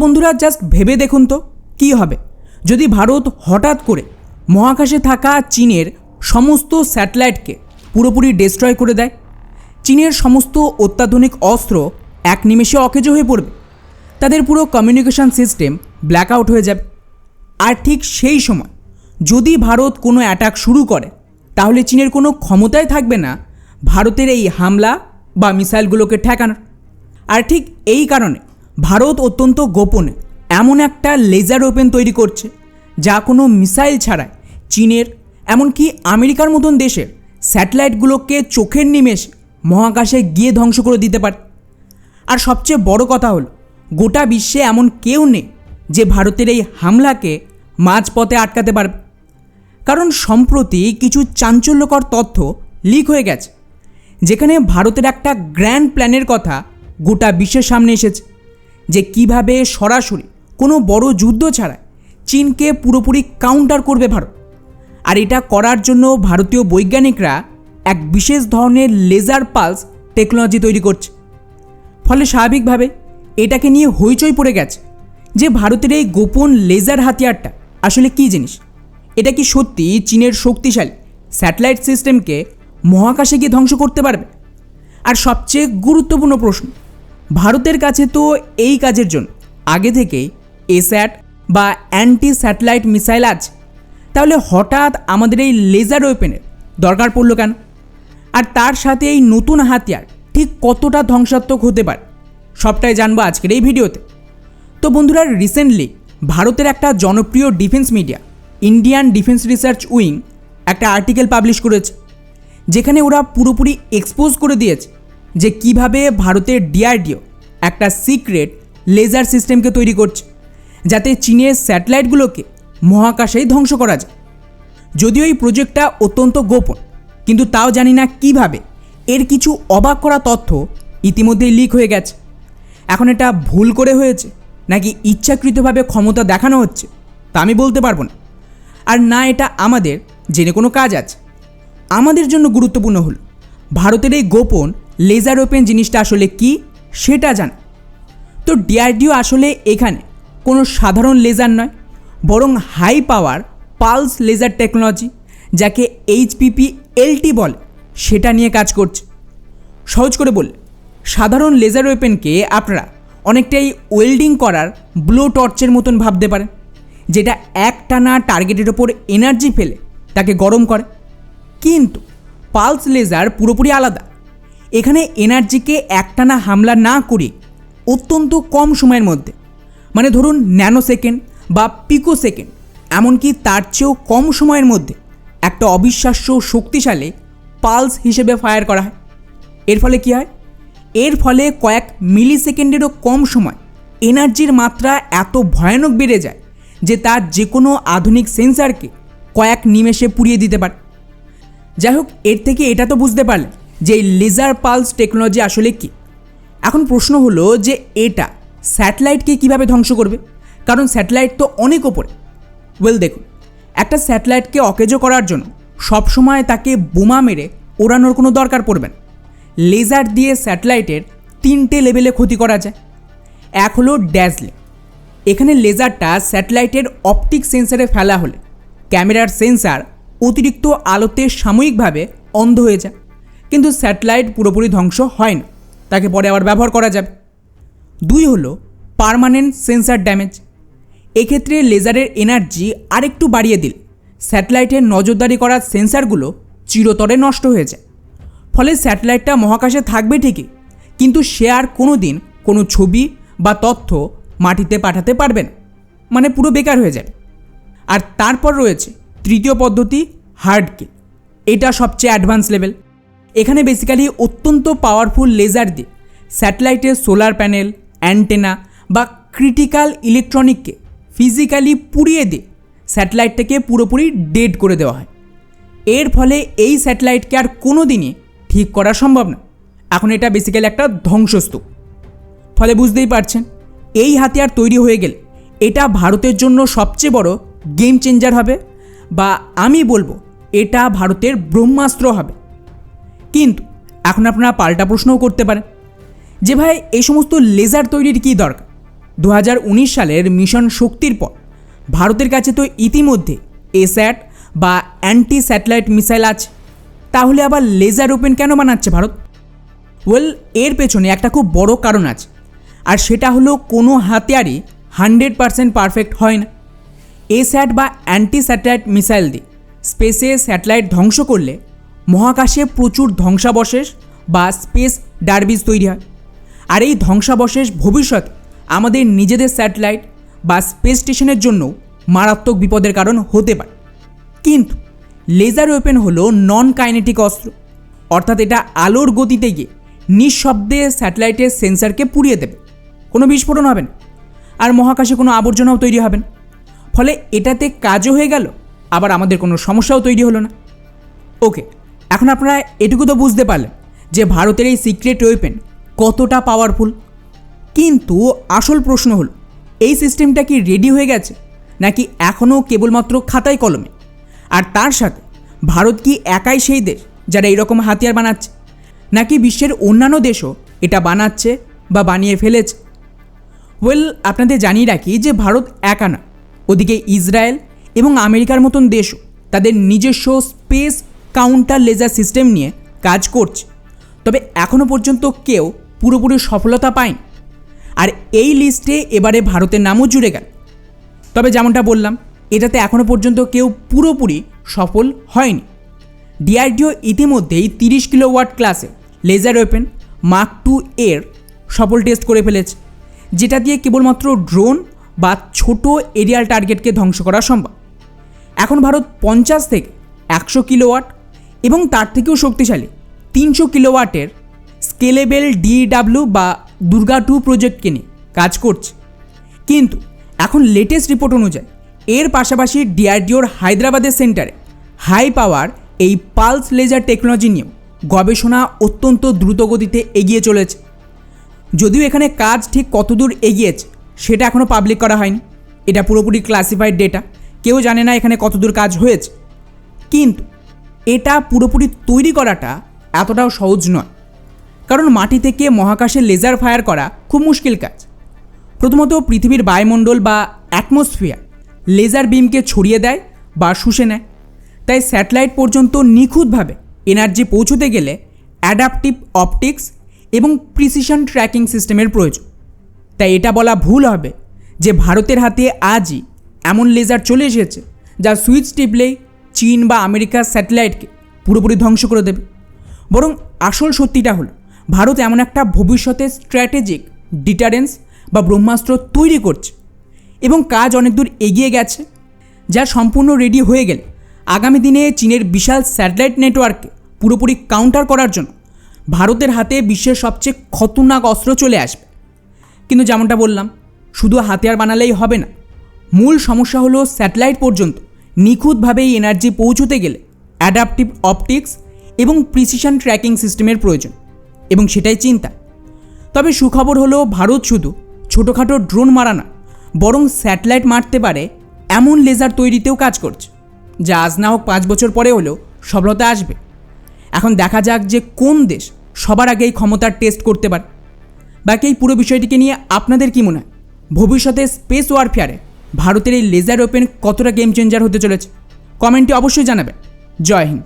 বন্ধুরা জাস্ট ভেবে দেখুন তো কী হবে যদি ভারত হঠাৎ করে মহাকাশে থাকা চীনের সমস্ত স্যাটেলাইটকে পুরোপুরি ডিস্ট্রয় করে দেয়। চীনের সমস্ত অত্যাধুনিক অস্ত্র এক নিমেষে অকেজো হয়ে পড়বে, তাদের পুরো কমিউনিকেশন সিস্টেম ব্ল্যাক আউট হয়ে যাবে। আর ঠিক সেই সময় যদি ভারত কোনো অ্যাটাক শুরু করে তাহলে চীনের কোনো ক্ষমতাই থাকবে না ভারতের এই হামলা বা মিসাইলগুলোকে ঠেকানোর। আর ঠিক এই কারণে ভারত অত্যন্ত গোপনে এমন একটা লেজার ওয়েপন তৈরি করছে যা কোনো মিসাইল ছাড়াই চীনের এমনকি আমেরিকার মতন দেশের স্যাটেলাইটগুলোকে চোখের নিমেষে মহাকাশে গিয়ে ধ্বংস করে দিতে পারে। আর সবচেয়ে বড় কথা হলো গোটা বিশ্বে এমন কেউ নেই যে ভারতের এই হামলাকে মাঝপথে আটকাতে পারবে। কারণ সম্প্রতি কিছু চাঞ্চল্যকর তথ্য লিক হয়ে গেছে, যেখানে ভারতের একটা গ্র্যান্ড প্ল্যানের কথা গোটা বিশ্বের সামনে এসেছে, যে কিভাবে সরাসরি কোনো বড় যুদ্ধ ছাড়াই চীনকে পুরোপুরি কাউন্টার করবে ভারত। আর এটা করার জন্য ভারতীয় বৈজ্ঞানিকরা এক বিশেষ ধরনের লেজার পালস টেকনোলজি তৈরি করছে। ফলে স্বাভাবিকভাবে এটাকে নিয়ে হইচই পড়ে গেছে যে ভারতের এই গোপন লেজার হাতিয়ারটা আসলে কী জিনিস। এটা কি সত্যি চীনের শক্তিশালী স্যাটেলাইট সিস্টেমকে মহাকাশে গিয়ে ধ্বংস করতে পারবে? আর সবচেয়ে গুরুত্বপূর্ণ প্রশ্ন, ভারতের কাছে তো এই কাজের জন্য আগে থেকেই এস্যাট বা অ্যান্টি স্যাটেলাইট মিসাইল আছে, তাহলে হঠাৎ আমাদের এই লেজার ওয়েপেনের দরকার পড়ল কেন? আর তার সাথে এই নতুন হাতিয়ার ঠিক কতটা ধ্বংসাত্মক হতে পারে সবটাই জানবো আজকের এই ভিডিওতে। তো বন্ধুরা, রিসেন্টলি ভারতের একটা জনপ্রিয় defence media Indian defence research wing একটা আর্টিকেল পাবলিশ করেছে, যেখানে ওরা পুরোপুরি এক্সপোজ করে দিয়েছে যে কিভাবে ভারতের ডিআরডিও একটা সিক্রেট লেজার সিস্টেমকে তৈরি করছে যাতে চীনের স্যাটেলাইটগুলোকে মহাকাশেই ধ্বংস করা যায়। যদিও এই প্রজেক্টটা অত্যন্ত গোপন, কিন্তু তাও জানি না কিভাবে এর কিছু অবাক করা তথ্য ইতিমধ্যেই লিক হয়ে গেছে। এখন এটা ভুল করে হয়েছে নাকি ইচ্ছাকৃতভাবে ক্ষমতা দেখানো হচ্ছে তা আমি বলতে পারবো না। আর না এটা আমাদের জেনে কোনো কাজ আছে। আমাদের জন্য গুরুত্বপূর্ণ হলো ভারতের এই গোপন লেজার ওপেন জিনিসটা আসলে কি সেটা জানা। তো ডিআরডিও আসলে এখানে কোনো সাধারণ লেজার নয়, বরং high power pulse laser technology, যাকে HPPLT বলে, সেটা নিয়ে কাজ করছে। সহজ করে বললে সাধারণ লেজার ওয়েপেনকে আপনারা অনেকটাই ওয়েল্ডিং করার ব্লো টর্চের মতন ভাবতে পারেন, যেটা একটানা টার্গেটের ওপর এনার্জি ফেলে তাকে গরম করে। কিন্তু পালস লেজার পুরোপুরি আলাদা। এখানে এনার্জিকে একটানা হামলা না করে অত্যন্ত কম সময়ের মধ্যে, মানে ধরুন ন্যানো সেকেন্ড বা পিকো সেকেন্ড, এমনকি তার চেয়েও কম সময়ের মধ্যে একটা অবিশ্বাস্য শক্তিশালী পালস হিসেবে ফায়ার করা হয়। এর ফলে কী হয়? এর ফলে কয়েক মিলি সেকেন্ডেরও কম সময় এনার্জির মাত্রা এত ভয়ানক বেড়ে যায় যে তার যে কোনো আধুনিক সেন্সারকে কয়েক নিমেষে পুড়িয়ে দিতে পারে। যাই হোক, এর থেকে এটা তো বুঝতে পারলেন যে এই লেজার পালস টেকনোলজি আসলে কী। এখন প্রশ্ন হলো যে এটা স্যাটেলাইটকে কীভাবে ধ্বংস করবে, কারণ স্যাটেলাইট তো অনেক ওপরে। দেখুন, একটা স্যাটেলাইটকে অকেজো করার জন্য সবসময় তাকে বোমা মেরে ওড়ানোর কোনো দরকার পড়বে না। লেজার দিয়ে স্যাটেলাইটের 3টে লেভেলে ক্ষতি করা যায়। এক হলো ড্যাজলে। এখানে লেজারটা স্যাটেলাইটের অপটিক সেন্সারে ফেলা হলে ক্যামেরার সেন্সার অতিরিক্ত আলোতে সাময়িকভাবে অন্ধ হয়ে যায়, কিন্তু স্যাটেলাইট পুরোপুরি ধ্বংস হয় না, তাকে পরে আবার ব্যবহার করা যাবে। 2 হলো পার্মানেন্ট সেন্সার ড্যামেজ। এক্ষেত্রে লেজারের এনার্জি আরেকটু বাড়িয়ে দিলে স্যাটেলাইটের নজরদারি করার সেন্সারগুলো চিরতরে নষ্ট হয়ে যায়। ফলে স্যাটেলাইটটা মহাকাশে থাকবে ঠিকই, কিন্তু সে আর কোনো দিন কোনো ছবি বা তথ্য মাটিতে পাঠাতে পারবে না, মানে পুরো বেকার হয়ে যাবে। আর তারপর রয়েছে তৃতীয় পদ্ধতি, হার্ড কিল। এটা সবচেয়ে অ্যাডভান্স লেভেল। এখানে বেসিক্যালি অত্যন্ত পাওয়ারফুল লেজার দিয়ে স্যাটেলাইটের সোলার প্যানেল, অ্যান্টেনা বা ক্রিটিক্যাল ইলেকট্রনিককে ফিজিক্যালি পুড়িয়ে দিয়ে স্যাটেলাইটটাকে পুরোপুরি ডেড করে দেওয়া হয়। এর ফলে এই স্যাটেলাইটকে আর কোনো দিনই ঠিক করা সম্ভব না। এখন এটা বেসিক্যালি একটা ধ্বংসস্তূপ। ফলে বুঝতেই পারছেন, এই হাতিয়ার তৈরি হয়ে গেলে এটা ভারতের জন্য সবচেয়ে বড় গেম চেঞ্জার হবে, বা আমি বলবো এটা ভারতের ব্রহ্মাস্ত্র হবে। কিন্তু এখন আপনারা পাল্টা প্রশ্নও করতে পারেন যে ভাই এই সমস্ত লেজার তৈরির কী দরকার? 2019 সালের মিশন শক্তির পর ভারতের কাছে তো ইতিমধ্যে এস্যাট বা অ্যান্টি স্যাটেলাইট মিসাইল আছে, তাহলে আবার লেজার ওপেন কেন বানাচ্ছে ভারত? ওয়েল, এর পেছনে একটা খুব বড় কারণ আছে, আর সেটা হলো কোনো হাতিয়ারই 100% পারফেক্ট হয় না। এস্যাট বা অ্যান্টি স্যাটেলাইট মিসাইল দিয়ে স্পেসে স্যাটেলাইট ধ্বংস করলে মহাকাশে প্রচুর ধ্বংসাবশেষ বা স্পেস ডার্বিজ তৈরি হয়, আর এই ধ্বংসাবশেষ ভবিষ্যতে আমাদের নিজেদের স্যাটেলাইট বা স্পেস স্টেশনের জন্য মারাত্মক বিপদের কারণ হতে পারে। কিন্তু লেজার ওয়েপেন হলো নন কাইনেটিক অস্ত্র, অর্থাৎ এটা আলোর গতিতে গিয়ে নিঃশব্দে স্যাটেলাইটের সেন্সারকে পুড়িয়ে দেবে, কোনো বিস্ফোরণ হবে না, আর মহাকাশে কোনো আবর্জনাও তৈরি হবে না। ফলে এটাতে কাজও হয়ে গেল, আবার আমাদের কোনো সমস্যাও তৈরি হলো না। ওকে, এখন আপনারা এটুকু তো বুঝতে পারলেন যে ভারতের এই সিক্রেট ওয়েপেন কতটা পাওয়ারফুল। কিন্তু আসল প্রশ্ন হলো, এই সিস্টেমটা কি রেডি হয়ে গেছে, নাকি এখনও কেবলমাত্র খাতায় কলমে? আর তার সাথে ভারত কি একাই সেই দেশ যারা এইরকম হাতিয়ার বানাচ্ছে, নাকি বিশ্বের অন্যান্য দেশও এটা বানাচ্ছে বা বানিয়ে ফেলেছে? ওয়েল, আপনাদের জানিয়ে রাখি যে ভারত একা না, ওদিকে ইসরায়েল এবং আমেরিকার মতন দেশও তাদের নিজস্ব স্পেস কাউন্টার লেজার সিস্টেম নিয়ে কাজ করছে, তবে এখনও পর্যন্ত কেউ পুরোপুরি সফলতা পায়নি। আর এই লিস্টে এবারে ভারতের নামও জুড়ে গেল। তবে যেমনটা বললাম, এটাতে এখনও পর্যন্ত কেউ পুরোপুরি সফল হয়নি। ডিআরডিও ইতিমধ্যেই 30 কিলোওয়াট ক্লাসে লেজার ওয়েপেন মার্ক 2 এর সফল টেস্ট করে ফেলেছে, যেটা দিয়ে কেবলমাত্র ড্রোন বা ছোট এরিয়াল টার্গেটকে ধ্বংস করা সম্ভব। এখন ভারত 50 থেকে 100 কিলোওয়াট এবং তার থেকেও শক্তিশালী 300 কিলোওয়াটের স্কেলেবেল DW বা দুর্গা 2 প্রজেক্টকে নিয়ে কাজ করছে। কিন্তু এখন লেটেস্ট রিপোর্ট অনুযায়ী এর পাশাপাশি ডিআরডিওর হায়দ্রাবাদের সেন্টারে হাই পাওয়ার এই পালস লেজার টেকনোলজি নিয়েও গবেষণা অত্যন্ত দ্রুতগতিতে এগিয়ে চলেছে। যদিও এখানে কাজ ঠিক কতদূর এগিয়েছে সেটা এখনও পাবলিক করা হয়নি, এটা পুরোপুরি ক্লাসিফাইড ডেটা, কেউ জানে না এখানে কতদূর কাজ হয়েছে। কিন্তু এটা পুরোপুরি তৈরি করাটা এতটাও সহজ নয়, কারণ মাটি থেকে মহাকাশে লেজার ফায়ার করা খুব মুশকিল কাজ। প্রথমত পৃথিবীর বায়ুমণ্ডল বা অ্যাটমসফিয়ার লেজার বিমকে ছড়িয়ে দেয় বা শুষে নেয়, তাই স্যাটেলাইট পর্যন্ত নিখুঁতভাবে এনার্জি পৌঁছতে গেলে অ্যাডাপটিভ অপটিক্স এবং প্রিসিশন ট্র্যাকিং সিস্টেমের প্রয়োজন। তাই এটা বলা ভুল হবে যে ভারতের হাতে আজই এমন লেজার চলে এসেছে যা সুইচ টিপলেই চীন বা আমেরিকার স্যাটেলাইটকে পুরোপুরি ধ্বংস করে দেবে। বরং আসল সত্যিটা হলো, ভারত এমন একটা ভবিষ্যতে স্ট্র্যাটেজিক ডিটারেন্স বা ব্রহ্মাস্ত্র তৈরি করছে এবং কাজ অনেক দূর এগিয়ে গেছে, যা সম্পূর্ণ রেডি হয়ে গেলে আগামী দিনে চীনের বিশাল স্যাটেলাইট নেটওয়ার্ককে পুরোপুরি কাউন্টার করার জন্য ভারতের হাতে বিশ্বের সবচেয়ে খতরনাক অস্ত্র চলে আসবে। কিন্তু যেমনটা বললাম, শুধু হাতিয়ার বানালেই হবে না, মূল সমস্যা হলো স্যাটেলাইট পর্যন্ত নিখুঁতভাবে এই এনার্জি পৌঁছতে গেলে অ্যাডাপটিভ অপটিক্স এবং প্রিসিশন ট্র্যাকিং সিস্টেমের প্রয়োজন, এবং সেটাই চিন্তা। তবে সুখবর হলো, ভারত শুধু ছোটোখাটো ড্রোন মারা না, বরং স্যাটেলাইট মারতে পারে এমন লেজার তৈরিতেও কাজ করছে, যা আজ না হোক 5 বছর পরে হলেও সফলতা আসবে। এখন দেখা যাক যে কোন দেশ সবার আগে এই ক্ষমতার টেস্ট করতে পারে। বাকি এই পুরো বিষয়টিকে নিয়ে আপনাদের কী মনে হয়? ভবিষ্যতে স্পেস ওয়ারফেয়ারে ভারতের এই লেজার ওপেন কতটা গেম চেঞ্জার হতে চলেছে? কমেন্টে অবশ্যই জানাবেন। জয় হিন্দ।